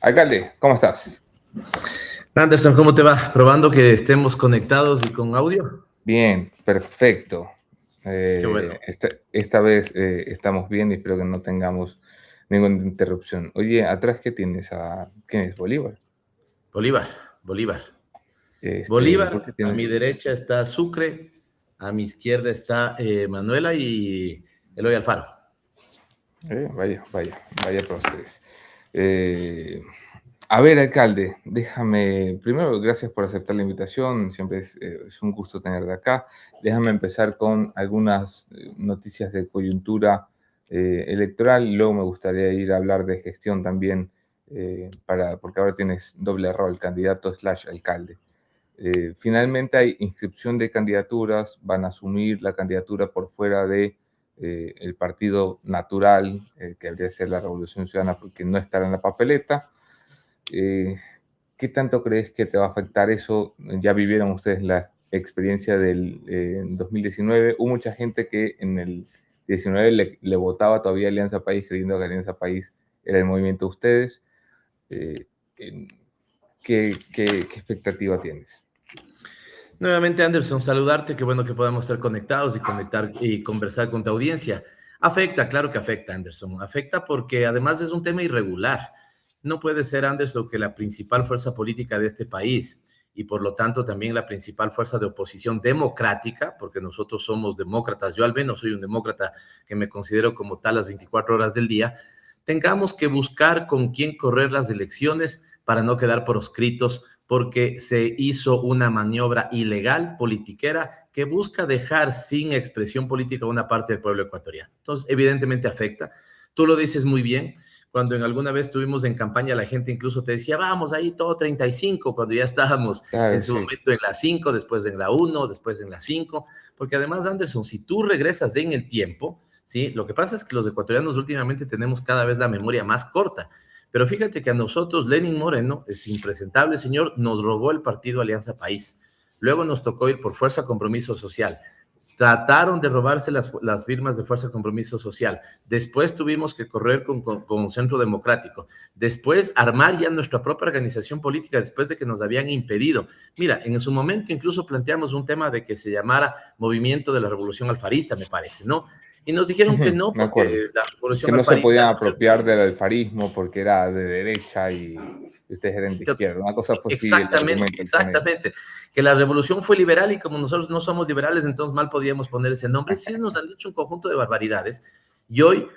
Alcalde, ¿cómo estás? Anderson, ¿cómo te va? Probando que estemos conectados y con audio. Bien, perfecto. Qué bueno. Esta vez estamos bien y espero que no tengamos ninguna interrupción. Oye, ¿atrás qué tienes? ¿Quién es? ¿Bolívar? Bolívar, Bolívar. ¿Por qué Bolívar, a mi tienes? derecha está Sucre, a mi izquierda está Manuela y Eloy Alfaro. Vaya próceres. Eh, a ver, alcalde, déjame, primero, gracias por aceptar la invitación, siempre es un gusto tenerte acá. Déjame empezar con algunas noticias de coyuntura electoral, y luego me gustaría ir a hablar de gestión también, porque ahora tienes doble rol, candidato / alcalde. Finalmente hay inscripción de candidaturas, van a asumir la candidatura por fuera de el partido natural, que habría de ser la Revolución Ciudadana, porque no estará en la papeleta. ¿Qué tanto crees que te va a afectar eso? Ya vivieron ustedes la experiencia del 2019. Hubo mucha gente que en el 19 le votaba todavía a Alianza País, creyendo que Alianza País era el movimiento de ustedes. Eh, en- ¿qué expectativa tienes? Nuevamente, Anderson, saludarte. Qué bueno que podamos estar conectados y conectar y conversar con tu audiencia. Afecta, claro que afecta, Anderson. Afecta porque además es un tema irregular. No puede ser, Anderson, que la principal fuerza política de este país y por lo tanto también la principal fuerza de oposición democrática, porque nosotros somos demócratas, yo al menos soy un demócrata que me considero como tal las 24 horas del día, tengamos que buscar con quién correr las elecciones para no quedar proscritos porque se hizo una maniobra ilegal, politiquera, que busca dejar sin expresión política a una parte del pueblo ecuatoriano. Entonces, evidentemente afecta. Tú lo dices muy bien. Cuando en alguna vez estuvimos en campaña, la gente incluso te decía, vamos ahí todo 35, cuando ya estábamos Claro, en su sí. momento en la 5, después en la 1, después en la 5, porque además, Anderson, si tú regresas en el tiempo, ¿sí? Lo que pasa es que los ecuatorianos últimamente tenemos cada vez la memoria más corta. Pero fíjate que a nosotros, Lenin Moreno, es impresentable señor, nos robó el partido Alianza País. Luego nos tocó ir por Fuerza Compromiso Social. Trataron de robarse las firmas de Fuerza Compromiso Social. Después tuvimos que correr con Centro Democrático. Después armar ya nuestra propia organización política después de que nos habían impedido. Mira, en su momento incluso planteamos un tema de que se llamara Movimiento de la Revolución Alfarista, me parece, ¿no? Y nos dijeron que Ujú, no, me porque acuerdo. la Que Revolución no se Alfarista podían apropiar del alfarismo porque era de derecha y ustedes eran de izquierda. Una cosa fue así el exactamente, argumento con ellos. exactamente. Que la revolución fue liberal y como nosotros no somos liberales, entonces mal podíamos poner ese nombre. Sí nos han dicho un conjunto de barbaridades. Y hoy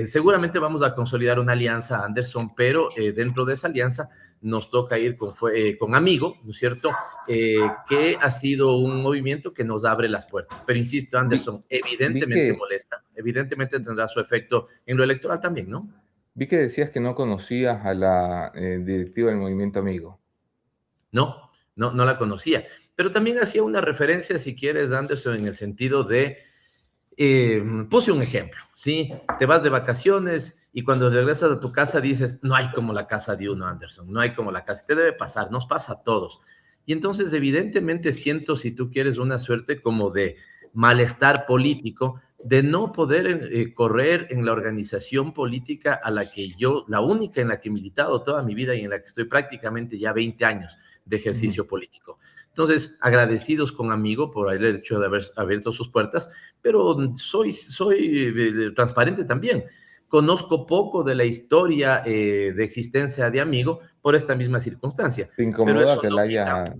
seguramente vamos a consolidar una alianza, Anderson, pero dentro de esa alianza nos toca ir con Amigo, ¿no es cierto? Que ha sido un movimiento que nos abre las puertas. Pero insisto, Vi, Anderson, vi evidentemente que, molesta, evidentemente tendrá su efecto en lo electoral también, ¿no? vi que decías que no conocías a la directiva del Movimiento Amigo. No la conocía. Pero también hacía una referencia, si quieres, Anderson, en el sentido de, puse un ejemplo, ¿sí? Te vas de vacaciones y cuando regresas a tu casa dices, no hay como la casa de uno, Anderson, no hay como la casa. Te debe pasar, nos pasa a todos. Y entonces, evidentemente, siento, si tú quieres, una suerte como de malestar político, de no poder correr en la organización política a la que yo, la única en la que he militado toda mi vida y en la que estoy prácticamente ya 20 años de Ujú. ejercicio político. Entonces, agradecidos con Amigo por el hecho de haber abierto sus puertas, pero soy transparente también. Conozco poco de la historia de existencia de Amigo por esta misma circunstancia, ¿Te pero incomoda eso que no la quita, haya...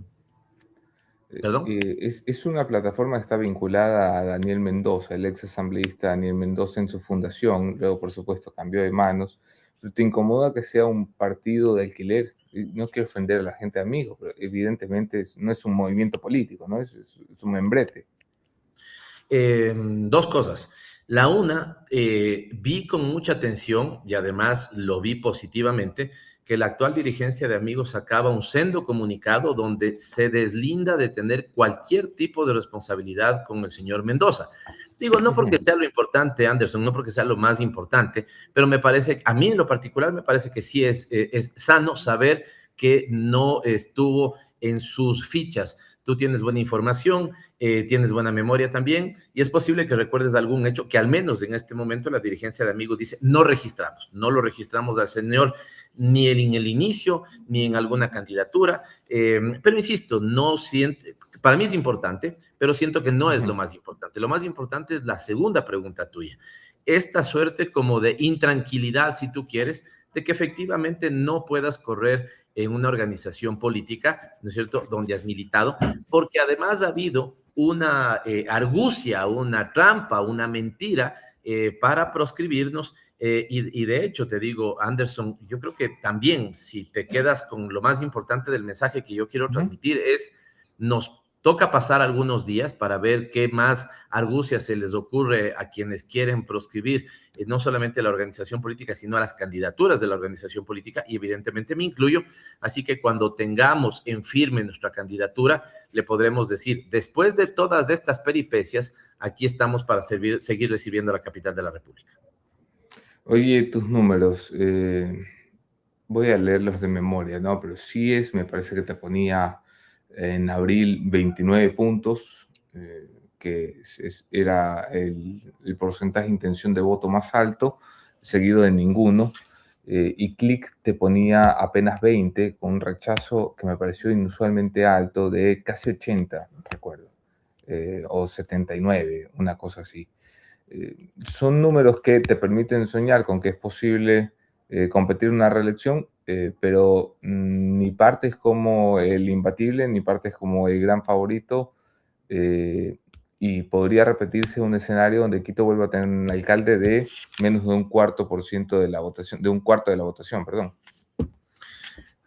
perdón. es una plataforma que está vinculada a Daniel Mendoza, el ex asambleísta Daniel Mendoza en su fundación, luego por supuesto cambió de manos, pero ¿te incomoda que sea un partido de alquiler? Y no quiero ofender a la gente amigo, pero evidentemente no es un movimiento político, ¿no? Es un membrete. Dos cosas. La una, vi con mucha atención y además lo vi positivamente que la actual dirigencia de Amigos sacaba un sendo comunicado donde se deslinda de tener cualquier tipo de responsabilidad con el señor Mendoza. Digo, no porque Ujú. sea lo importante, Anderson, no porque sea lo más importante, pero me parece, a mí en lo particular me parece que sí es sano saber que no estuvo en sus fichas tú tienes buena información, tienes buena memoria también, y es posible que recuerdes algún hecho que al menos en este momento la dirigencia de Amigos dice, no lo registramos al señor ni en el inicio, ni en alguna candidatura, pero insisto, no siente, para mí es importante, pero siento que no es lo más importante. Lo más importante es la segunda pregunta tuya. Esta suerte como de intranquilidad, si tú quieres, de que efectivamente no puedas correr en una organización política, ¿no es cierto?, donde has militado, porque además ha habido una argucia, una trampa, una mentira para proscribirnos. Y de hecho, te digo, Anderson, yo creo que también si te quedas con lo más importante del mensaje que yo quiero transmitir es, nos toca pasar algunos días para ver qué más argucia se les ocurre a quienes quieren proscribir no solamente a la organización política, sino a las candidaturas de la organización política, y evidentemente me incluyo. Así que cuando tengamos en firme nuestra candidatura, le podremos decir, después de todas estas peripecias, aquí estamos para seguir recibiendo la capital de la República. Oye, tus números, voy a leerlos de memoria, ¿no? Pero me parece que te ponía en abril 29 puntos, que era el porcentaje de intención de voto más alto, seguido de ninguno, y Click te ponía apenas 20, con un rechazo que me pareció inusualmente alto, de casi 80, recuerdo, o 79, una cosa así. Son números que te permiten soñar con que es posible competir en una reelección, pero ni partes como el imbatible, ni partes como el gran favorito, y podría repetirse un escenario donde Quito vuelva a tener un alcalde de menos de un cuarto por ciento de la votación, de un cuarto de la votación, perdón.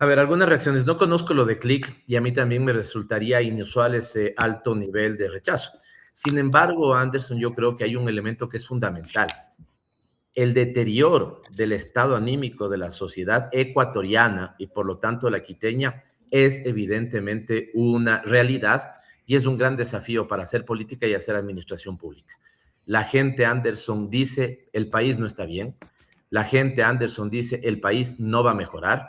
A ver, algunas reacciones. No conozco lo de Click y a mí también me resultaría inusual ese alto nivel de rechazo. Sin embargo, Anderson, yo creo que hay un elemento que es fundamental. El deterioro del estado anímico de la sociedad ecuatoriana y por lo tanto la quiteña es evidentemente una realidad y es un gran desafío para hacer política y hacer administración pública. La gente, Anderson, dice el país no está bien. La gente, Anderson, dice el país no va a mejorar.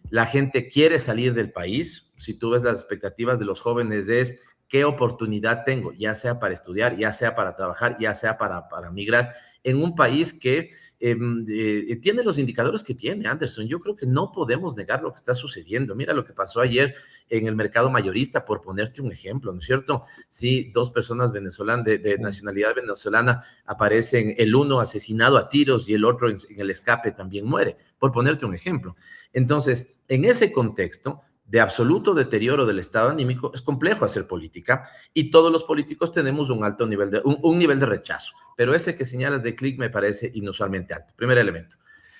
La gente quiere salir del país. Si tú ves las expectativas de los jóvenes es qué oportunidad tengo, ya sea para estudiar, ya sea para trabajar, ya sea para migrar, en un país que tiene los indicadores que tiene, Anderson. Yo creo que no podemos negar lo que está sucediendo. Mira lo que pasó ayer en el mercado mayorista, por ponerte un ejemplo, ¿no es cierto? Sí, dos personas venezolanas de nacionalidad venezolana aparecen, el uno asesinado a tiros y el otro en el escape también muere, por ponerte un ejemplo. Entonces, en ese contexto de absoluto deterioro del estado anímico, es complejo hacer política y todos los políticos tenemos un alto nivel de, un nivel de rechazo, pero ese que señalas de Click me parece inusualmente alto. Primer elemento.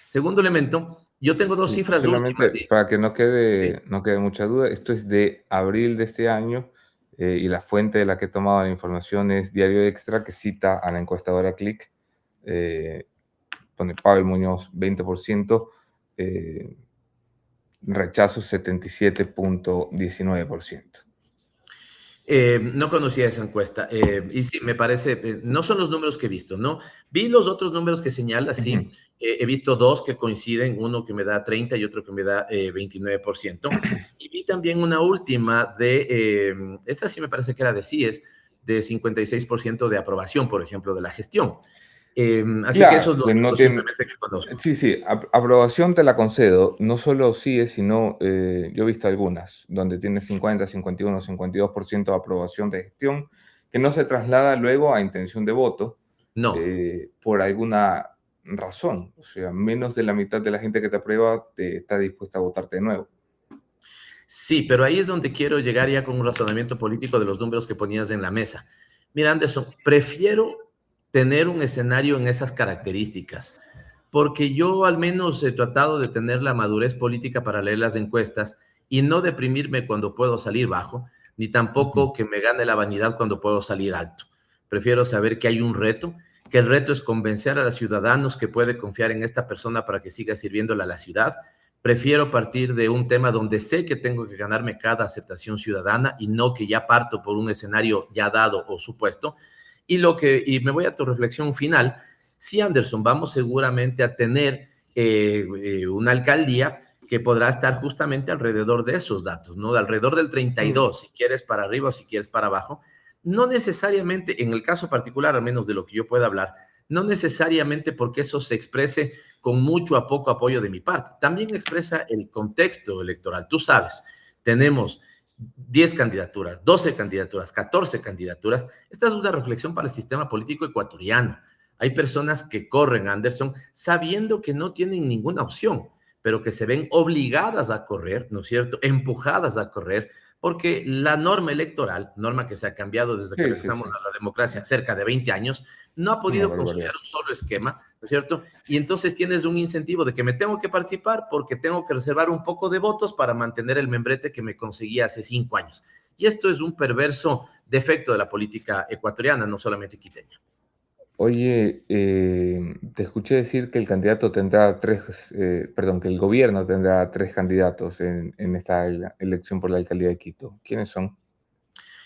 Segundo elemento, yo tengo dos cifras solamente últimas. Para que no quede, Sí. no quede mucha duda, esto es de abril de este año, y la fuente de la que he tomado la información es Diario Extra, que cita a la encuestadora Click, pone Pavel Muñoz 20%, rechazo 77.19%. No conocía esa encuesta y sí, me parece, no son los números que he visto, ¿no? Vi los otros números que señala, sí, he visto dos que coinciden, uno que me da 30 y otro que me da 29%, y vi también una última esta sí me parece que era de CIES, de 56% de aprobación, por ejemplo, de la gestión. Así que esos Claro, son que los no datos tiene, simplemente que conozco. sí, aprobación te la concedo, no solo sí, sino yo he visto algunas, donde tiene 50, 51, 52% de aprobación de gestión, que no se traslada luego a intención de voto, No. por alguna razón. O sea, menos de la mitad de la gente que te aprueba está dispuesta a votarte de nuevo. Sí, pero ahí es donde quiero llegar ya con un razonamiento político de los números que ponías en la mesa. Mira, Anderson, prefiero tener un escenario en esas características, porque yo al menos he tratado de tener la madurez política para leer las encuestas y no deprimirme cuando puedo salir bajo, ni tampoco que me gane la vanidad cuando puedo salir alto. Prefiero saber que hay un reto, que el reto es convencer a los ciudadanos que puede confiar en esta persona para que siga sirviéndole a la ciudad. Prefiero partir de un tema donde sé que tengo que ganarme cada aceptación ciudadana y no que ya parto por un escenario ya dado o supuesto. Y me voy a tu reflexión final. Sí, Anderson, vamos seguramente a tener una alcaldía que podrá estar justamente alrededor de esos datos, ¿no? De alrededor del 32, si quieres para arriba o si quieres para abajo. No necesariamente, en el caso particular, al menos de lo que yo pueda hablar, no necesariamente porque eso se exprese con mucho a poco apoyo de mi parte. También expresa el contexto electoral. Tú sabes, tenemos 10 candidaturas, 12 candidaturas, 14 candidaturas. Esta es una reflexión para el sistema político ecuatoriano. Hay personas que corren, Anderson, sabiendo que no tienen ninguna opción, pero que se ven obligadas a correr, ¿no es cierto? Empujadas a correr, porque la norma electoral, norma que se ha cambiado desde que Sí, sí, regresamos sí. a la democracia cerca de 20 años, no ha Una podido barbaridad. consolidar un solo esquema, ¿no es cierto? Y entonces tienes un incentivo de que me tengo que participar porque tengo que reservar un poco de votos para mantener el membrete que me conseguí hace 5 años. Y esto es un perverso defecto de la política ecuatoriana, no solamente quiteña. Oye, te escuché decir que el candidato tendrá tres, perdón, que el gobierno tendrá tres candidatos en esta elección por la alcaldía de Quito. ¿Quiénes son?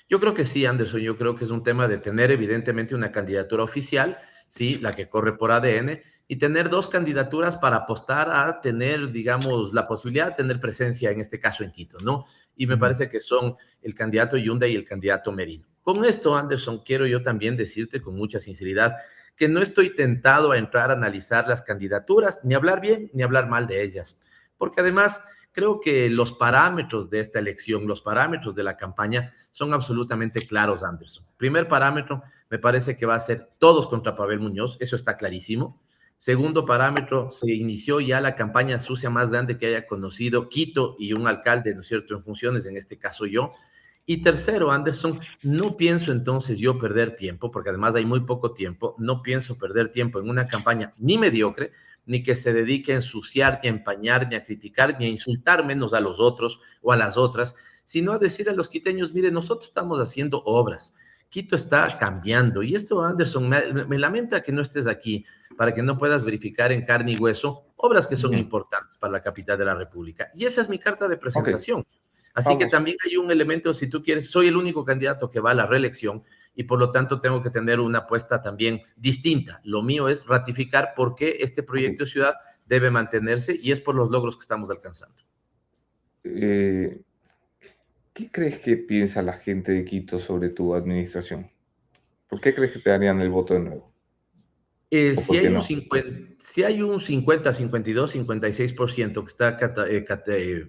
Yo creo que sí, Anderson, yo creo que es un tema de tener evidentemente una candidatura oficial, sí, la que corre por ADN, y tener dos candidaturas para apostar a tener, digamos, la posibilidad de tener presencia, en este caso en Quito, ¿no? Y me Ujú. parece que son el candidato Yunda y el candidato Merino. Con esto, Anderson, quiero yo también decirte con mucha sinceridad que no estoy tentado a entrar a analizar las candidaturas, ni hablar bien ni hablar mal de ellas, porque además creo que los parámetros de esta elección, los parámetros de la campaña son absolutamente claros, Anderson. Primer parámetro, me parece que va a ser todos contra Pavel Muñoz, eso está clarísimo. Segundo parámetro, se inició ya la campaña sucia más grande que haya conocido Quito y un alcalde, ¿no es cierto?, en funciones, en este caso yo. Y tercero, Anderson, no pienso entonces yo perder tiempo, porque además hay muy poco tiempo, no pienso perder tiempo en una campaña ni mediocre, ni que se dedique a ensuciar, ni a empañar, ni a criticar, ni a insultar menos a los otros o a las otras, sino a decir a los quiteños, mire, nosotros estamos haciendo obras, Quito está cambiando. Y esto, Anderson, me lamenta que no estés aquí para que no puedas verificar en carne y hueso obras que son Ujú. importantes para la capital de la República. Y esa es mi carta de Ok, presentación. Así que vamos. también hay un elemento, si tú quieres, soy el único candidato que va a la reelección y por lo tanto tengo que tener una apuesta también distinta. Lo mío es ratificar por qué este Ok. proyecto de ciudad debe mantenerse y es por los logros que estamos alcanzando. Eh, ¿Qué crees que piensa la gente de Quito sobre tu administración? ¿Por qué crees que te darían el voto de nuevo? ¿O Si por qué hay un no? 50, si hay un 50, 52, 56% que está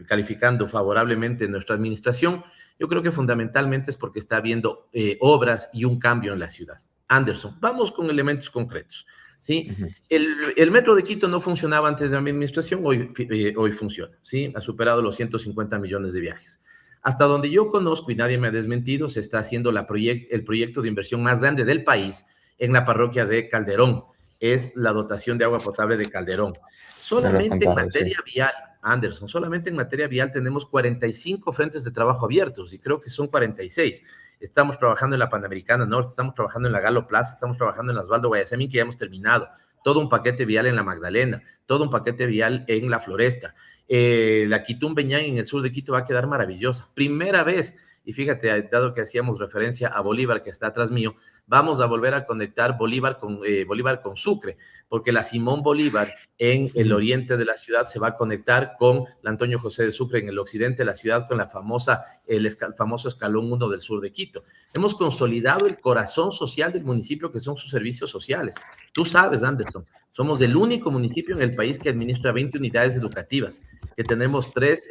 calificando favorablemente nuestra administración, yo creo que fundamentalmente es porque está habiendo obras y un cambio en la ciudad. Anderson, vamos con elementos concretos. ¿Sí? Ujú. El metro de Quito no funcionaba antes de mi administración, hoy funciona. ¿Sí? Ha superado los 150 millones de viajes. Hasta donde yo conozco y nadie me ha desmentido, se está haciendo el proyecto de inversión más grande del país en la parroquia de Calderón, es la dotación de agua potable de Calderón. Me lo has Solamente en contado, sí. materia vial, Anderson, solamente en materia vial tenemos 45 frentes de trabajo abiertos y creo que son 46. Estamos trabajando en la Panamericana Norte, estamos trabajando en la Galo Plaza, estamos trabajando en las Osvaldo Guayasamín, que ya hemos terminado. Todo un paquete vial en la Magdalena, todo un paquete vial en la Floresta. La Quitún Beñán en el sur de Quito va a quedar maravillosa. Primera vez, y fíjate, dado que hacíamos referencia a Bolívar, que está atrás mío, vamos a volver a conectar Bolívar con Sucre, porque la Simón Bolívar en el Ujú. oriente de la ciudad se va a conectar con la Antonio José de Sucre en el occidente de la ciudad, con el famoso escalón 1 del sur de Quito. Hemos consolidado el corazón social del municipio, que son sus servicios sociales. Tú sabes, Anderson, somos el único municipio en el país que administra 20 unidades educativas, que tenemos 3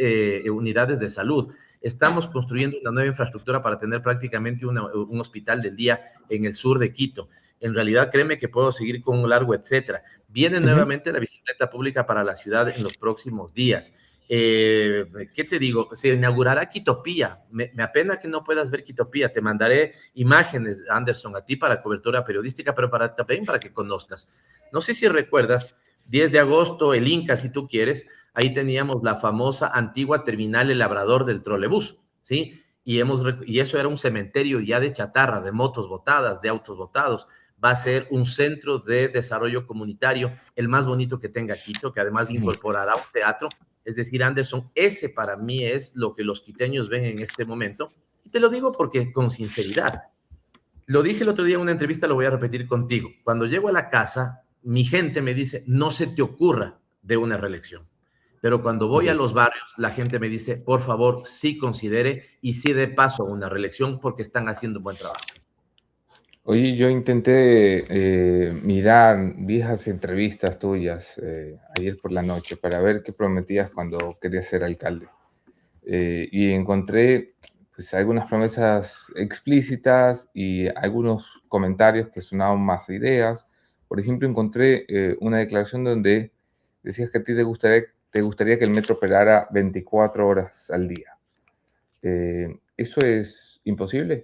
unidades de salud. Estamos construyendo una nueva infraestructura para tener prácticamente un hospital del día en el sur de Quito. En realidad, créeme que puedo seguir con un largo etcétera. Viene Ujú. nuevamente la bicicleta pública para la ciudad en los próximos días. ¿Qué te digo? Se inaugurará Quitopía. Me apena que no puedas ver Quitopía. Te mandaré imágenes, Anderson, a ti para cobertura periodística, pero también para que conozcas. No sé si recuerdas, 10 de agosto, el Inca, si tú quieres, ahí teníamos la famosa antigua terminal El Labrador del trolebús, ¿sí? Y eso era un cementerio ya de chatarra, de motos botadas, de autos botados. Va a ser un centro de desarrollo comunitario, el más bonito que tenga Quito, que además Ujú. incorporará un teatro. Es decir, Anderson, ese para mí es lo que los quiteños ven en este momento. Y te lo digo porque con sinceridad. Lo dije el otro día en una entrevista, lo voy a repetir contigo. Cuando llego a la casa, mi gente me dice, no se te ocurra de una reelección. pero cuando voy a Ok. los barrios, la gente me dice, por favor, sí considere y sí dé paso a una reelección porque están haciendo un buen trabajo. Oye, yo intenté mirar viejas entrevistas tuyas ayer por la noche para ver qué prometías cuando querías ser alcalde. Y encontré pues, algunas promesas explícitas y algunos comentarios que sonaban más a ideas. Por ejemplo, encontré una declaración donde decías que a ti te gustaría que el metro operara 24 horas al día. ¿Eso es imposible?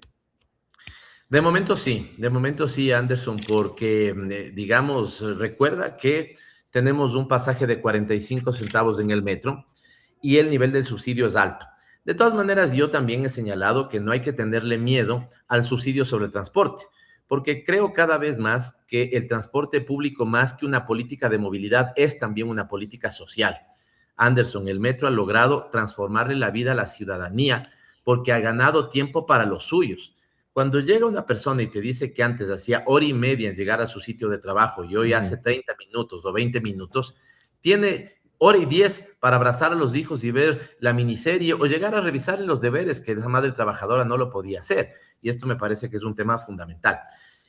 De momento sí, Anderson, porque, digamos, recuerda que tenemos un pasaje de 45 centavos en el metro y el nivel del subsidio es alto. De todas maneras, yo también he señalado que no hay que tenerle miedo al subsidio sobre el transporte, porque creo cada vez más que el transporte público, más que una política de movilidad, es también una política social. Anderson, el metro ha logrado transformarle la vida a la ciudadanía porque ha ganado tiempo para los suyos. Cuando llega una persona y te dice que antes hacía hora y media en llegar a su sitio de trabajo y hoy hace Ujú. 30 minutos o 20 minutos, tiene hora y 10 para abrazar a los hijos y ver la miniserie o llegar a revisar los deberes que la madre trabajadora no lo podía hacer. Y esto me parece que es un tema fundamental.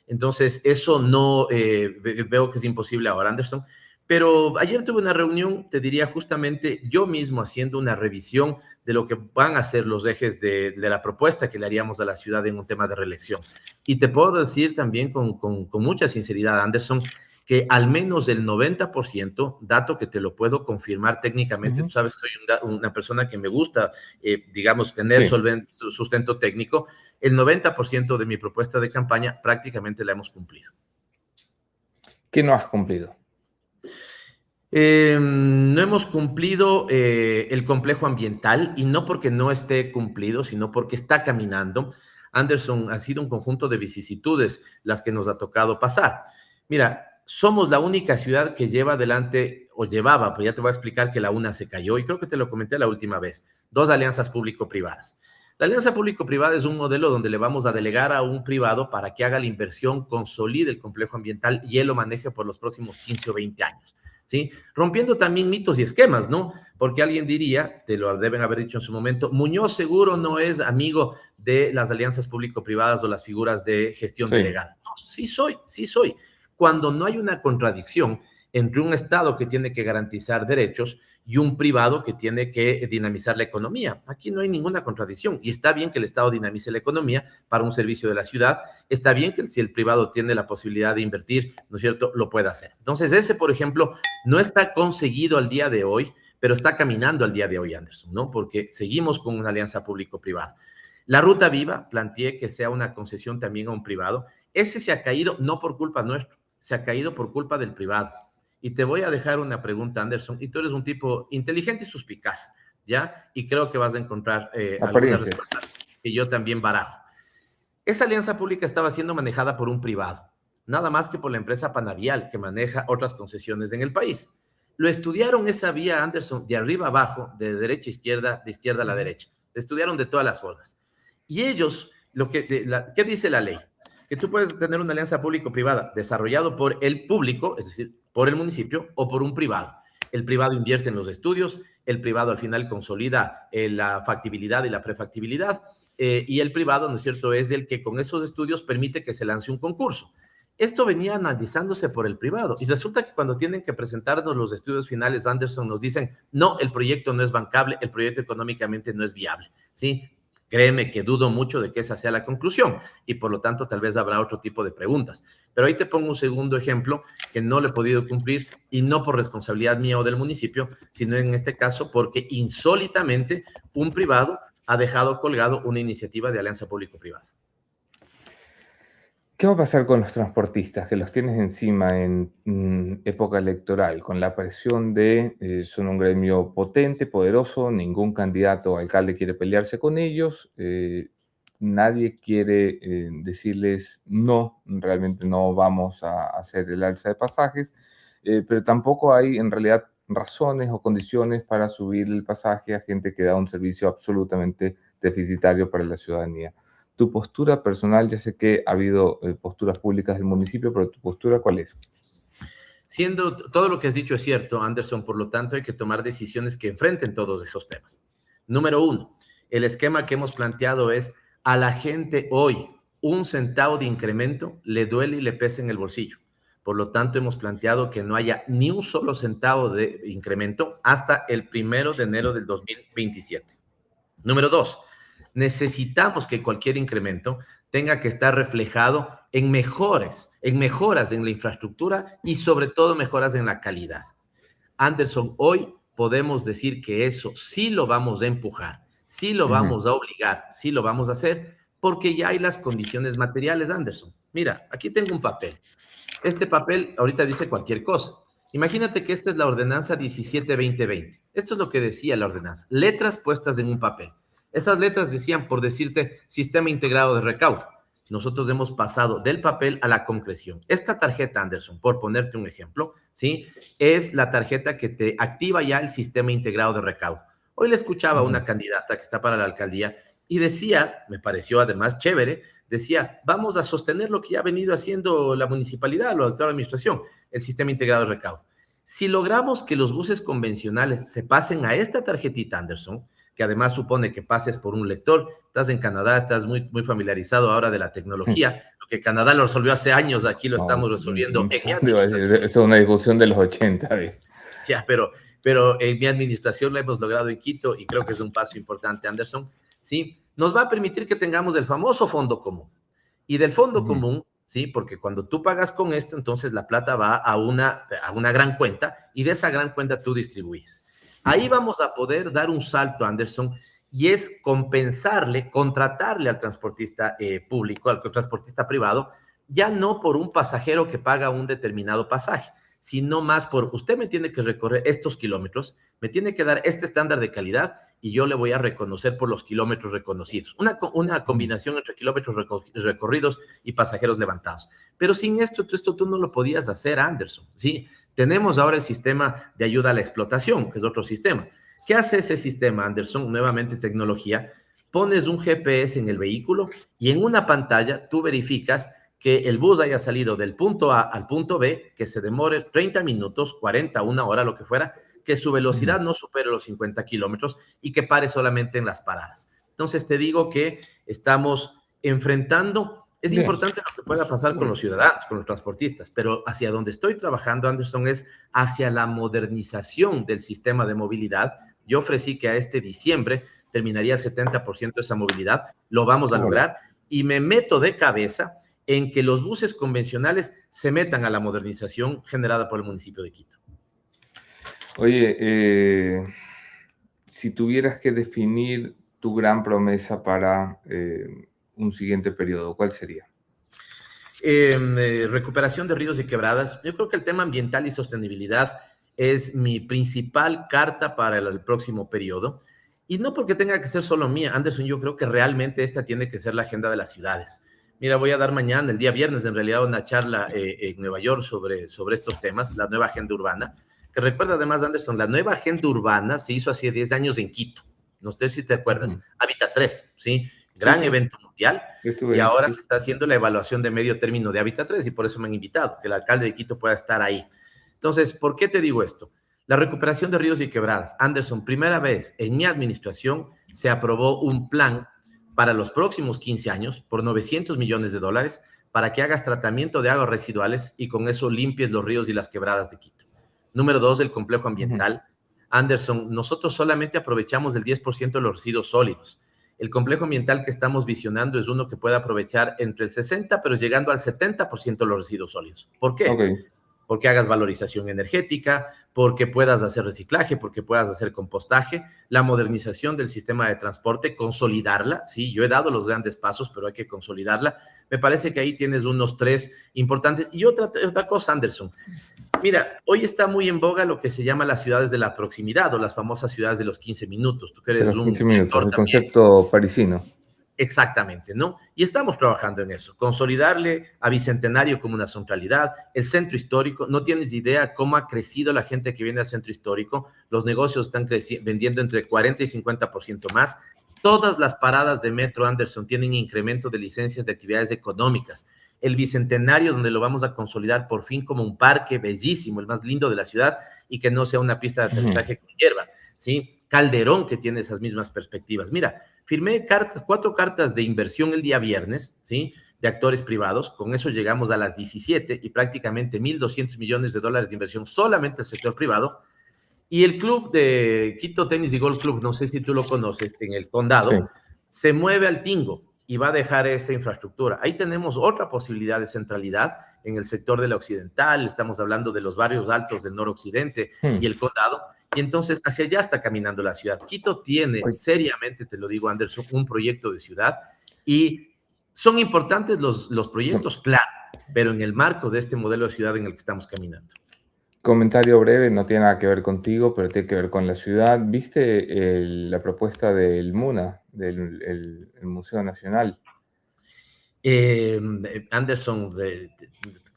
Entonces, eso no veo que es imposible ahora, Anderson. Pero ayer tuve una reunión, te diría justamente yo mismo haciendo una revisión de lo que van a ser los ejes de la propuesta que le haríamos a la ciudad en un tema de reelección. Y te puedo decir también con mucha sinceridad, Anderson, que al menos el 90%, dato que te lo puedo confirmar técnicamente, tú Ujú. sabes que soy una persona que me gusta, digamos, tener Sí, sustento técnico, el 90% de mi propuesta de campaña prácticamente la hemos cumplido. ¿qué no has cumplido? No hemos cumplido el complejo ambiental y no porque no esté cumplido, sino porque está caminando. Anderson, ha sido un conjunto de vicisitudes las que nos ha tocado pasar. Mira, somos la única ciudad que lleva adelante, o llevaba, pero ya te voy a explicar que la una se cayó y creo que te lo comenté la última vez, dos alianzas público-privadas. La alianza público-privada es un modelo donde le vamos a delegar a un privado para que haga la inversión, consolide el complejo ambiental y él lo maneje por los próximos 15 o 20 años. ¿Sí? Rompiendo también mitos y esquemas, ¿no? Porque alguien diría, te lo deben haber dicho en su momento, Muñoz seguro no es amigo de las alianzas público-privadas o las figuras de gestión Sí. delegada. No, sí soy, sí soy. Cuando no hay una contradicción entre un Estado que tiene que garantizar derechos y un privado que tiene que dinamizar la economía. Aquí no hay ninguna contradicción y está bien que el Estado dinamice la economía para un servicio de la ciudad, está bien que si el privado tiene la posibilidad de invertir, ¿no es cierto?, lo pueda hacer. Entonces, ese, por ejemplo, no está conseguido al día de hoy, pero está caminando al día de hoy, Anderson, ¿no? Porque seguimos con una alianza público-privada. La Ruta Viva, planteé que sea una concesión también a un privado. Ese se ha caído no por culpa nuestra, se ha caído por culpa del privado. Y te voy a dejar una pregunta, Anderson, y tú eres un tipo inteligente y suspicaz, ¿ya? Y creo que vas a encontrar algunas Apariencias. respuestas que yo también barajo. Esa alianza pública estaba siendo manejada por un privado, nada más que por la empresa Panavial, que maneja otras concesiones en el país. Lo estudiaron esa vía, Anderson, de arriba abajo, de derecha a izquierda, de izquierda a la Ujú. derecha. Lo estudiaron de todas las formas. Y ellos, ¿qué dice la ley? Que tú puedes tener una alianza público-privada desarrollado por el público, es decir, por el municipio o por un privado. El privado invierte en los estudios, el privado al final consolida la factibilidad y la prefactibilidad, y el privado, ¿no es cierto?, es el que con esos estudios permite que se lance un concurso. Esto venía analizándose por el privado y resulta que cuando tienen que presentarnos los estudios finales, Anderson, nos dicen, no, el proyecto no es bancable, el proyecto económicamente no es viable, ¿sí? Créeme que dudo mucho de que esa sea la conclusión y por lo tanto tal vez habrá otro tipo de preguntas. Pero ahí te pongo un segundo ejemplo que no le he podido cumplir y no por responsabilidad mía o del municipio, sino en este caso porque insólitamente un privado ha dejado colgado una iniciativa de alianza público-privada. ¿Qué va a pasar con los transportistas que los tienes encima en época electoral, con la presión de son un gremio potente, poderoso, ningún candidato a alcalde quiere pelearse con ellos, nadie quiere decirles no, realmente no vamos a hacer el alza de pasajes, pero tampoco hay en realidad razones o condiciones para subir el pasaje a gente que da un servicio absolutamente deficitario para la ciudadanía? Tu postura personal, ya sé que ha habido posturas públicas del municipio, pero tu postura, ¿cuál es? Siendo todo lo que has dicho es cierto, Anderson, por lo tanto hay que tomar decisiones que enfrenten todos esos temas. Número uno, el esquema que hemos planteado es a la gente hoy un centavo de incremento le duele y le pesa en el bolsillo. Por lo tanto, hemos planteado que no haya ni un solo centavo de incremento hasta el 1 de enero del 2027. Número dos, necesitamos que cualquier incremento tenga que estar reflejado en mejoras en la infraestructura y sobre todo mejoras en la calidad. Anderson, hoy podemos decir que eso sí lo vamos a empujar, sí lo vamos a obligar, sí lo vamos a hacer, porque ya hay las condiciones materiales, Anderson. Mira, aquí tengo un papel. Este papel ahorita dice cualquier cosa. Imagínate que esta es la ordenanza 17-2020. Esto es lo que decía la ordenanza. Letras puestas en un papel. Esas letras decían, por decirte, Sistema Integrado de Recaudo. Nosotros hemos pasado del papel a la concreción. Esta tarjeta, Anderson, por ponerte un ejemplo, ¿sí? Es la tarjeta que te activa ya el Sistema Integrado de Recaudo. Hoy le escuchaba a una candidata que está para la alcaldía y decía, me pareció además chévere, decía, vamos a sostener lo que ya ha venido haciendo la municipalidad, la actual administración, el Sistema Integrado de Recaudo. Si logramos que los buses convencionales se pasen a esta tarjetita, Anderson, que además supone que pases por un lector, estás en Canadá, estás muy, muy familiarizado ahora de la tecnología, lo que Canadá lo resolvió hace años, aquí lo estamos resolviendo en mi administración. Esto es una discusión de los 80. Ya, pero en mi administración lo hemos logrado en Quito y creo que es un paso importante, Anderson, ¿sí? Nos va a permitir que tengamos el famoso fondo común. Y del fondo común, ¿sí? Porque cuando tú pagas con esto, entonces la plata va a una gran cuenta y de esa gran cuenta tú distribuyes. Ahí vamos a poder dar un salto, Anderson, y es compensarle, contratarle al transportista público, al transportista privado, ya no por un pasajero que paga un determinado pasaje, sino más por, usted me tiene que recorrer estos kilómetros, me tiene que dar este estándar de calidad y yo le voy a reconocer por los kilómetros reconocidos. Una combinación entre kilómetros recorridos y pasajeros levantados. Pero sin esto tú no lo podías hacer, Anderson, ¿sí? Tenemos ahora el sistema de ayuda a la explotación, que es otro sistema. ¿Qué hace ese sistema, Anderson? Nuevamente tecnología. Pones un GPS en el vehículo y en una pantalla tú verificas que el bus haya salido del punto A al punto B, que se demore 30 minutos, 40, una hora, lo que fuera, que su velocidad no supere los 50 kilómetros y que pare solamente en las paradas. Entonces te digo que estamos enfrentando. Es importante lo que pueda pasar con los ciudadanos, con los transportistas, pero hacia donde estoy trabajando, Anderson, es hacia la modernización del sistema de movilidad. Yo ofrecí que a este diciembre terminaría el 70% de esa movilidad, lo vamos a lograr, y me meto de cabeza en que los buses convencionales se metan a la modernización generada por el municipio de Quito. Oye, si tuvieras que definir tu gran promesa para un siguiente periodo, ¿cuál sería? Recuperación de ríos y quebradas. Yo creo que el tema ambiental y sostenibilidad es mi principal carta para el próximo periodo. Y no porque tenga que ser solo mía, Anderson, yo creo que realmente esta tiene que ser la agenda de las ciudades. Mira, voy a dar mañana, el día viernes, en realidad, una charla en Nueva York sobre estos temas, la nueva agenda urbana. Que recuerda además, Anderson, la nueva agenda urbana se hizo hace 10 años en Quito. No sé si te acuerdas. Hábitat 3, ¿sí? Gran evento mundial. Y ahora se está haciendo la evaluación de medio término de Hábitat 3 y por eso me han invitado, que el alcalde de Quito pueda estar ahí. Entonces, ¿por qué te digo esto? La recuperación de ríos y quebradas. Anderson, primera vez en mi administración se aprobó un plan para los próximos 15 años por $900 millones para que hagas tratamiento de aguas residuales y con eso limpies los ríos y las quebradas de Quito. Número 2, el complejo ambiental. Anderson, nosotros solamente aprovechamos el 10% de los residuos sólidos. El complejo ambiental que estamos visionando es uno que puede aprovechar entre el 60, pero llegando al 70% de los residuos sólidos. ¿Por qué? Porque hagas valorización energética, porque puedas hacer reciclaje, porque puedas hacer compostaje, la modernización del sistema de transporte, consolidarla, sí, yo he dado los grandes pasos, pero hay que consolidarla. Me parece que ahí tienes unos 3 importantes. Y otra cosa, Anderson, mira, hoy está muy en boga lo que se llama las ciudades de la proximidad o las famosas ciudades de los 15 minutos. Tú que eres un 15 minutos, el concepto parisino. Exactamente, ¿no? Y estamos trabajando en eso, consolidarle a Bicentenario como una centralidad, el centro histórico, no tienes idea cómo ha crecido la gente que viene al centro histórico, los negocios están vendiendo entre 40 y 50% más, todas las paradas de Metro, Anderson, tienen incremento de licencias de actividades económicas, el Bicentenario, donde lo vamos a consolidar por fin como un parque bellísimo, el más lindo de la ciudad, y que no sea una pista de aterrizaje con hierba, ¿sí? Calderón, que tiene esas mismas perspectivas. Mira, firmé 4 cartas de inversión el día viernes, ¿sí? De actores privados. Con eso llegamos a las 17 y prácticamente $1.200 millones de inversión solamente el sector privado. Y el club de Quito Tenis y Golf Club, no sé si tú lo conoces, en el Sí. condado, se mueve al Tingo y va a dejar esa infraestructura. Ahí tenemos otra posibilidad de centralidad en el sector de la occidental, estamos hablando de los barrios altos del noroccidente y el condado, y entonces hacia allá está caminando la ciudad. Quito tiene seriamente, te lo digo, Anderson, un proyecto de ciudad, y son importantes los proyectos, claro, pero en el marco de este modelo de ciudad en el que estamos caminando. Comentario breve, no tiene nada que ver contigo, pero tiene que ver con la ciudad. ¿Viste la propuesta del MUNA, el Museo Nacional? Anderson,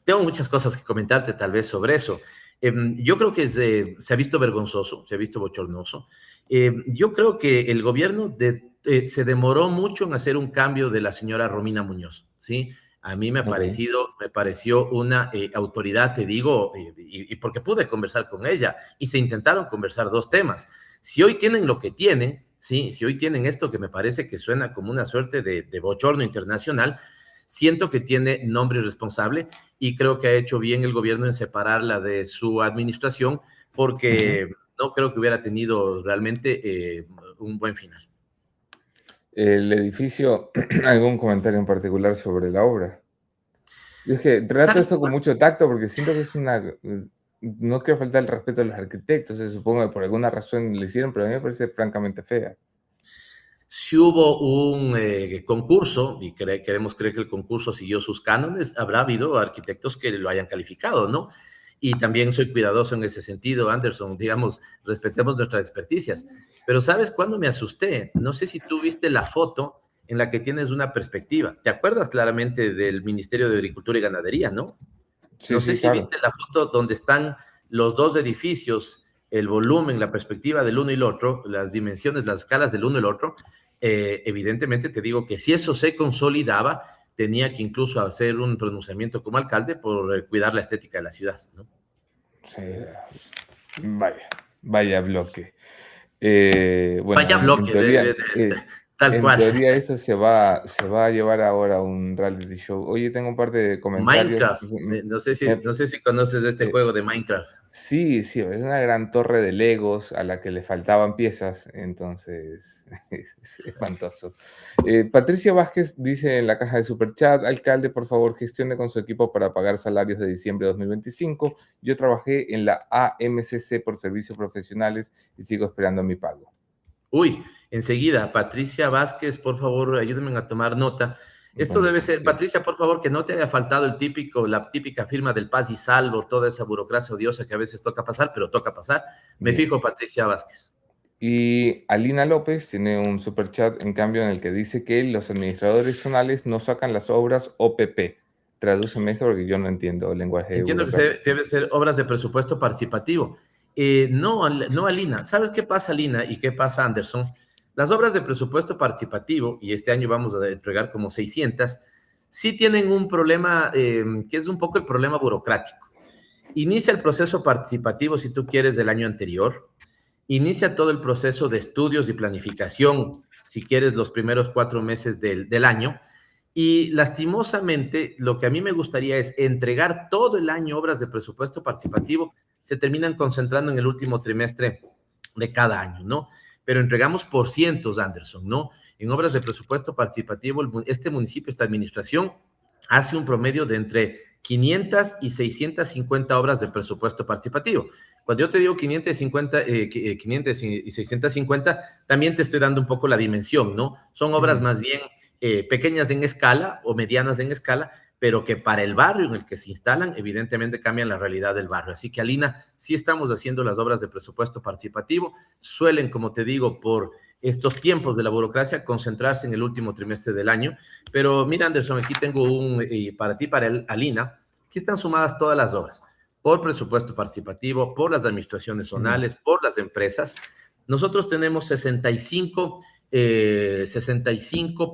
tengo muchas cosas que comentarte tal vez sobre eso. Yo creo que se ha visto vergonzoso, se ha visto bochornoso. Yo creo que el gobierno se demoró mucho en hacer un cambio de la señora Romina Muñoz, ¿sí? A mí me pareció una autoridad, te digo, y porque pude conversar con ella, y se intentaron conversar 2 temas. Si hoy tienen lo que tienen, ¿sí? Si hoy tienen esto que me parece que suena como una suerte de bochorno internacional, siento que tiene nombre responsable, y creo que ha hecho bien el gobierno en separarla de su administración, porque no creo que hubiera tenido realmente un buen final. El edificio, ¿algún comentario en particular sobre la obra? Yo es que trato ¿Sabes? esto con mucho tacto porque siento que es no quiero faltar el respeto a los arquitectos, supongo que por alguna razón le hicieron, pero a mí me parece francamente fea. Si hubo un concurso, y queremos creer que el concurso siguió sus cánones, habrá habido arquitectos que lo hayan calificado, ¿no? Y también soy cuidadoso en ese sentido, Anderson, digamos, respetemos nuestras experticias. Pero ¿sabes cuándo me asusté? No sé si tú viste la foto en la que tienes una perspectiva. ¿Te acuerdas claramente del Ministerio de Agricultura y Ganadería, no? Sí, No sé sí, si claro. viste la foto donde están los 2 edificios, el volumen, la perspectiva del uno y el otro, las dimensiones, las escalas del uno y el otro. Evidentemente te digo que si eso se consolidaba, tenía que incluso hacer un pronunciamiento como alcalde por cuidar la estética de la ciudad, ¿no? Sí, vaya, vaya bloque. Bueno, Vaya bloque, tal en cual. teoría esto se va a llevar ahora a un reality show. Oye, tengo un par de comentarios. Minecraft, Me- no sé si conoces este eh, juego de Minecraft. sí, sí, es una gran torre de Legos a la que le faltaban piezas, entonces es espantoso. Patricia Vázquez dice en la caja de Superchat: alcalde, por favor, gestione con su equipo para pagar salarios de diciembre de 2025. Yo trabajé en la AMCC por servicios profesionales y sigo esperando mi pago. Uy, enseguida, Patricia Vázquez, por favor, ayúdenme a tomar nota. Esto Bueno, debe sí, ser, Patricia, por favor, que no te haya faltado la típica firma del paz y salvo, toda esa burocracia odiosa que a veces toca pasar, pero toca pasar. Me bien. fijo, Patricia Vázquez. Y Alina López tiene un superchat, en cambio, en el que dice que los administradores zonales no sacan las obras OPP. Tradúceme esto porque yo no entiendo el lenguaje Entiendo que burocrático. debe ser obras de presupuesto participativo. No, no, Alina. ¿Sabes qué pasa, Alina? ¿Y qué pasa, Anderson? Las obras de presupuesto participativo, y este año vamos a entregar como 600, sí tienen un problema que es un poco el problema burocrático. Inicia el proceso participativo, si tú quieres, del año anterior. Inicia todo el proceso de estudios y planificación, si quieres, los primeros 4 meses del año. Y lastimosamente, lo que a mí me gustaría es entregar todo el año obras de presupuesto participativo, se terminan concentrando en el último trimestre de cada año, ¿no? Pero entregamos por cientos, Anderson, ¿no? En obras de presupuesto participativo, este municipio, esta administración, hace un promedio de entre 500 y 650 obras de presupuesto participativo. Cuando yo te digo 500 y 650, también te estoy dando un poco la dimensión, ¿no? Son obras más bien pequeñas en escala o medianas en escala, pero que para el barrio en el que se instalan, evidentemente cambian la realidad del barrio. Así que, Alina, sí estamos haciendo las obras de presupuesto participativo. Suelen, como te digo, por estos tiempos de la burocracia, concentrarse en el último trimestre del año. Pero mira, Anderson, aquí tengo para ti, para Alina, aquí están sumadas todas las obras, por presupuesto participativo, por las administraciones zonales, por las empresas. Nosotros tenemos 65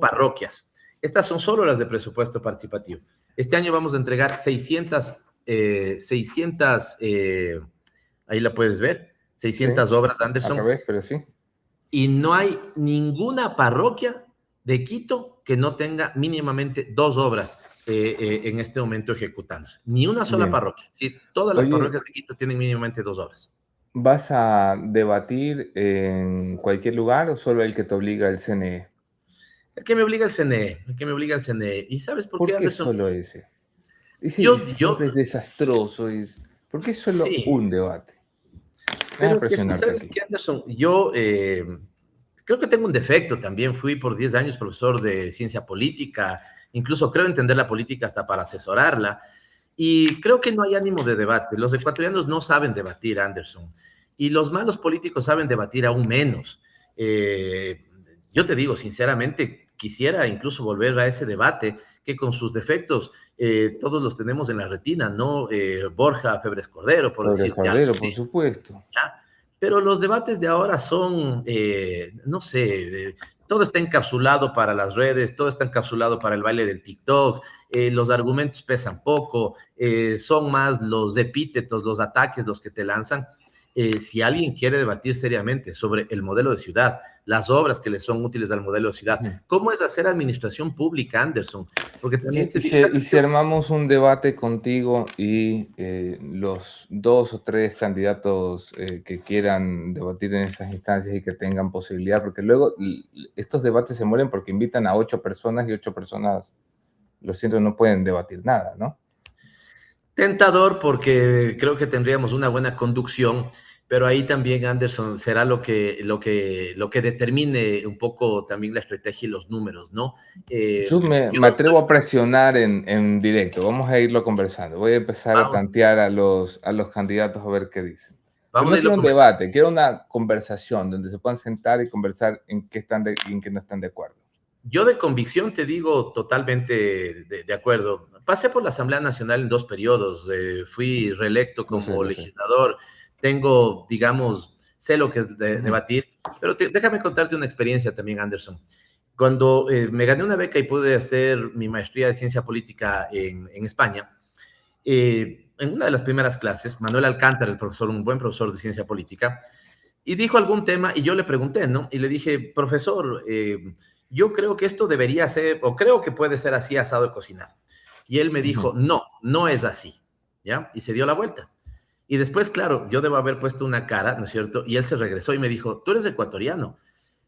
parroquias. Estas son solo las de presupuesto participativo. Este año vamos a entregar 600, ahí la puedes ver, Sí, 600 obras, al Anderson, revés, pero sí. y no hay ninguna parroquia de Quito que no tenga mínimamente 2 obras en este momento ejecutándose. Ni una sola Bien. parroquia. Sí, todas las Oye, parroquias de Quito tienen mínimamente 2 obras. ¿vas a debatir en cualquier lugar o solo el que te obliga el CNE? El que me obliga el CNE, el que me obliga el CNE. ¿Y sabes por qué, ¿Por qué Anderson? solo ese? Ese Yo, siempre es desastroso. ¿Por qué solo sí, un debate? Déjame pero es que sí, presionarte ¿sabes aquí. qué, Anderson? Yo creo que tengo un defecto también. Fui por 10 años profesor de ciencia política, incluso creo entender la política hasta para asesorarla. Y creo que no hay ánimo de debate. Los ecuatorianos no saben debatir, Anderson. Y los malos políticos saben debatir aún menos. Eh, yo te digo, sinceramente, quisiera incluso volver a ese debate que con sus defectos todos los tenemos en la retina, ¿no? Borja Febres Cordero, por Sobre el decirte algo, Cordero, sí. por supuesto. ¿Ya? Pero los debates de ahora son, no sé, todo está encapsulado para las redes, todo está encapsulado para el baile del TikTok, los argumentos pesan poco, son más los epítetos, los ataques los que te lanzan. Si alguien quiere debatir seriamente sobre el modelo de ciudad, las obras que le son útiles al modelo de ciudad, Ujú. ¿cómo es hacer administración pública, Anderson? Porque también se dice, Y ¿sabes si qué? armamos un debate contigo y los dos o tres candidatos que quieran debatir en esas instancias y que tengan posibilidad, porque luego estos debates se mueren porque invitan a 8 personas y 8 personas, lo siento, no pueden debatir nada, ¿no? Tentador porque creo que tendríamos una buena conducción, pero ahí también, Anderson, será lo que determine un poco también la estrategia y los números, ¿no? Yo Yo me no atrevo estoy, a presionar en directo. Vamos a irlo conversando. Voy a empezar a vamos, tantear a los candidatos a ver qué dicen. Pero vamos a no irlo quiero un conversando. debate, quiero una conversación donde se puedan sentar y conversar en qué están y en qué no están de acuerdo. Yo de convicción te digo totalmente de acuerdo. Pasé por la Asamblea Nacional en 2 periodos, fui reelecto como Lo sé. legislador, tengo, digamos, sé lo que es Ujú, debatir, pero déjame contarte una experiencia también, Anderson. Cuando me gané una beca y pude hacer mi maestría de ciencia política en España, en una de las primeras clases, Manuel Alcántara, el profesor, un buen profesor de ciencia política, y dijo algún tema y yo le pregunté, ¿no? Y le dije, profesor, yo creo que esto debería ser, o creo que puede ser así asado y cocinado. Y él me ujú. dijo, no, no es así, ¿ya? Y se dio la vuelta. Y después, claro, yo debo haber puesto una cara, ¿no es cierto? Y él se regresó y me dijo, ¿tú eres ecuatoriano?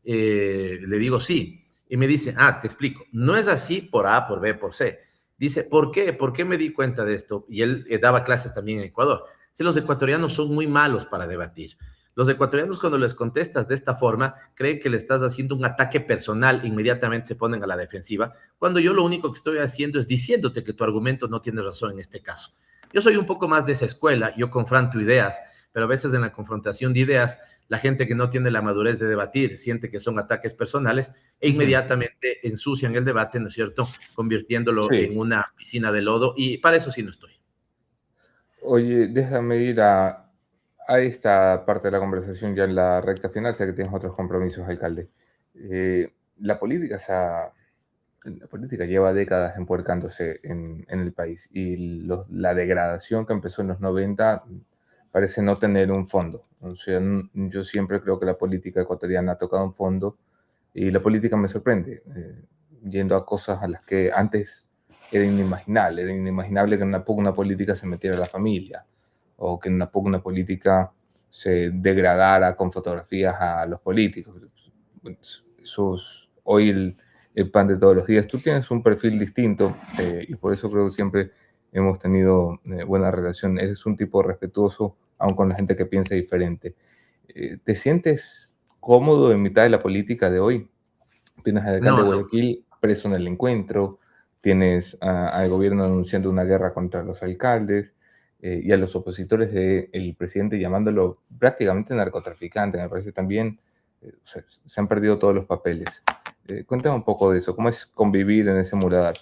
Le digo, sí. Y me dice, te explico, no es así por A, por B, por C. Dice, ¿por qué? ¿Por qué me di cuenta de esto? Y él daba clases también en Ecuador. Si los ecuatorianos son muy malos para debatir. Los ecuatorianos cuando les contestas de esta forma creen que le estás haciendo un ataque personal, inmediatamente se ponen a la defensiva, cuando yo lo único que estoy haciendo es diciéndote que tu argumento no tiene razón en este caso. Yo soy un poco más de esa escuela, yo confronto ideas, pero a veces en la confrontación de ideas la gente que no tiene la madurez de debatir siente que son ataques personales e Ujú. inmediatamente ensucian el debate, ¿no es cierto? Convirtiéndolo Sí. en una piscina de lodo y para eso sí no estoy. Oye, déjame ir a esta parte de la conversación ya en la recta final, sé que tienes otros compromisos, alcalde. La política la política lleva décadas empuercándose en el país y la degradación que empezó en los 90 parece no tener un fondo. O sea, yo siempre creo que la política ecuatoriana ha tocado un fondo y la política me sorprende, yendo a cosas a las que antes era inimaginable que en una pugna política se metiera la familia o que en una pugna política se degradara con fotografías a los políticos. Eso es hoy el pan de todos los días. Tú tienes un perfil distinto y por eso creo que siempre hemos tenido buena relación. Eres un tipo respetuoso, aun con la gente que piensa diferente. ¿Te sientes cómodo en mitad de la política de hoy? Tienes al alcalde de No, no. Guayaquil preso en el encuentro, tienes al gobierno anunciando una guerra contra los alcaldes y a los opositores del presidente llamándolo prácticamente narcotraficante. Me parece también, se han perdido todos los papeles. Cuéntame un poco de eso, ¿cómo es convivir en ese muradar?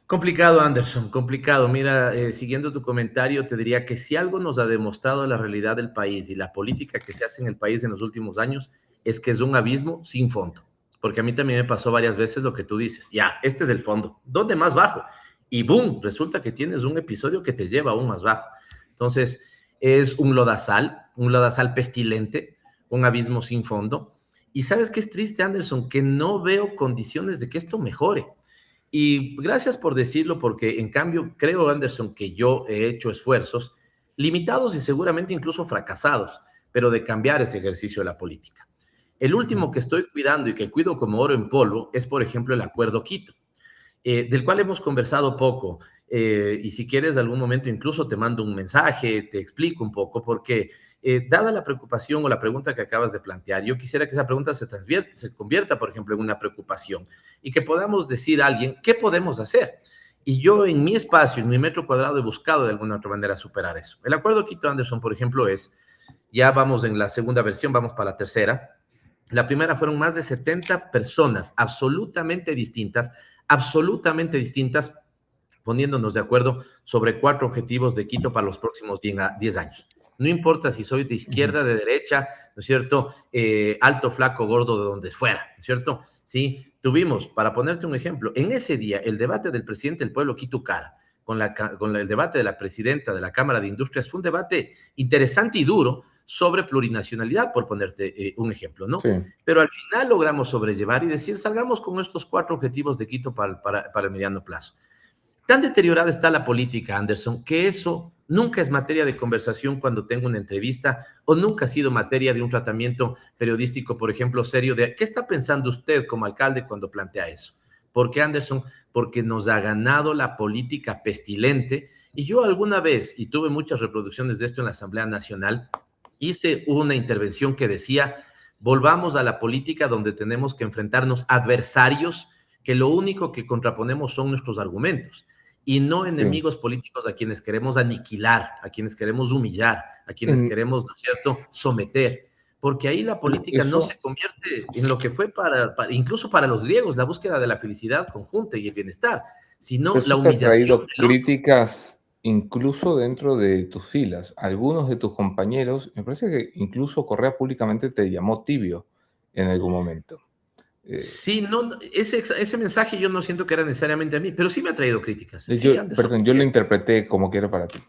Complicado, Anderson, complicado. Mira, siguiendo tu comentario, te diría que si algo nos ha demostrado la realidad del país y la política que se hace en el país en los últimos años, es que es un abismo sin fondo. porque a mí también me pasó varias veces lo que tú dices. Ya, este es el fondo. ¿Dónde más bajo? Y boom, resulta que tienes un episodio que te lleva aún más bajo. Entonces, es un lodazal pestilente, un abismo sin fondo. Y ¿sabes qué es triste, Anderson? Que no veo condiciones de que esto mejore. Y gracias por decirlo, porque en cambio creo, Anderson, que yo he hecho esfuerzos limitados y seguramente incluso fracasados, pero de cambiar ese ejercicio de la política. El último que estoy cuidando y que cuido como oro en polvo es, por ejemplo, el Acuerdo Quito, del cual hemos conversado poco. Y si quieres, algún momento incluso te mando un mensaje, te explico un poco, porque dada la preocupación o la pregunta que acabas de plantear, yo quisiera que esa pregunta se convierta, por ejemplo, en una preocupación y que podamos decir a alguien, ¿qué podemos hacer? Y yo en mi espacio, en mi metro cuadrado, he buscado de alguna otra manera superar eso. El Acuerdo Quito, Anderson, por ejemplo, ya vamos en la segunda versión, vamos para la tercera. La primera fueron más de 70 personas absolutamente distintas, poniéndonos de acuerdo sobre 4 objetivos de Quito para los próximos 10 años. No importa si soy de izquierda, de derecha, ¿no es cierto? Alto, flaco, gordo, de donde fuera, ¿no es cierto? Sí, tuvimos, para ponerte un ejemplo, en ese día el debate del presidente del pueblo, Quito Cara, con el debate de la presidenta de la Cámara de Industrias, fue un debate interesante y duro sobre plurinacionalidad, por ponerte un ejemplo, ¿no? Sí. Pero al final logramos sobrellevar y decir, salgamos con estos 4 objetivos de Quito para el mediano plazo. Tan deteriorada está la política, Anderson, que eso nunca es materia de conversación cuando tengo una entrevista o nunca ha sido materia de un tratamiento periodístico, por ejemplo, serio de ¿qué está pensando usted como alcalde cuando plantea eso? ¿Por qué, Anderson? Porque nos ha ganado la política pestilente y yo alguna vez, y tuve muchas reproducciones de esto en la Asamblea Nacional, hice una intervención que decía, volvamos a la política donde tenemos que enfrentarnos adversarios que lo único que contraponemos son nuestros argumentos y no enemigos políticos a quienes queremos aniquilar, a quienes queremos humillar, a quienes queremos, ¿no es cierto?, someter. Porque ahí la política no se convierte en lo que fue incluso para los griegos, la búsqueda de la felicidad conjunta y el bienestar, sino la humillación. Te ha traído críticas incluso dentro de tus filas. Algunos de tus compañeros, me parece que incluso Correa públicamente te llamó tibio en algún momento. Sí, no, ese mensaje yo no siento que era necesariamente a mí, pero sí me ha traído críticas. Sí, Perdón, yo lo interpreté como que era para ti.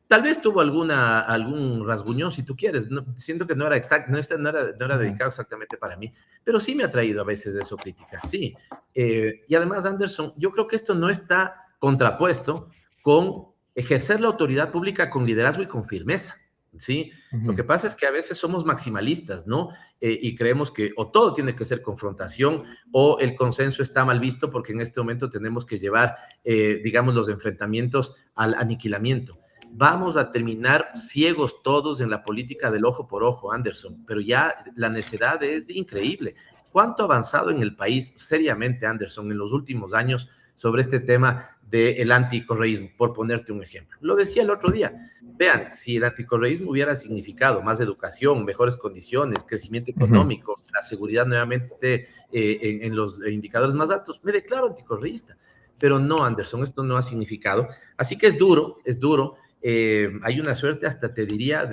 Tal vez tuvo algún rasguñón, si tú quieres. No, siento que no era exacto, no era dedicado exactamente para mí, pero sí me ha traído a veces eso críticas, sí. Y además, Anderson, yo creo que esto no está contrapuesto con ejercer la autoridad pública con liderazgo y con firmeza. ¿Sí? Lo que pasa es que a veces somos maximalistas, ¿no? Y creemos que o todo tiene que ser confrontación o el consenso está mal visto porque en este momento tenemos que llevar, digamos, los enfrentamientos al aniquilamiento. Vamos a terminar ciegos todos en la política del ojo por ojo, Anderson, pero ya la necedad es increíble. ¿Cuánto ha avanzado en el país, seriamente, Anderson, en los últimos años sobre este tema del anticorreísmo, por ponerte un ejemplo? Lo decía el otro día. Vean, si el anticorreísmo hubiera significado más educación, mejores condiciones, crecimiento económico, la seguridad nuevamente esté en los indicadores más altos, me declaro anticorreísta. Pero no, Anderson, esto no ha significado. Así que es duro, es duro. Hay una suerte, hasta te diría,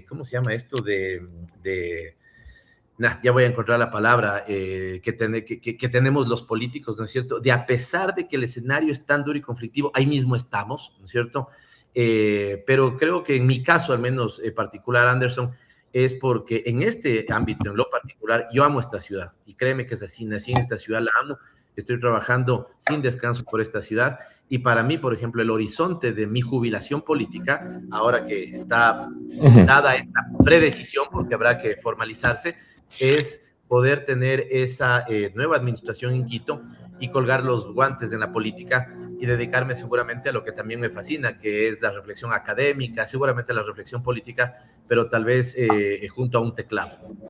¿cómo se llama esto? Ya voy a encontrar la palabra que tenemos los políticos, ¿no es cierto? De a pesar de que el escenario es tan duro y conflictivo, ahí mismo estamos, ¿no es cierto? Pero creo que en mi caso, al menos particular, Anderson, es porque en este ámbito, en lo particular, yo amo esta ciudad. Y créeme que es así, nací en esta ciudad, la amo. Estoy trabajando sin descanso por esta ciudad. Y para mí, por ejemplo, el horizonte de mi jubilación política, ahora que está dada esta predecisión, porque habrá que formalizarse, es poder tener esa nueva administración en Quito y colgar los guantes en la política y dedicarme seguramente a lo que también me fascina, que es la reflexión académica, seguramente la reflexión política, pero tal vez junto a un teclado.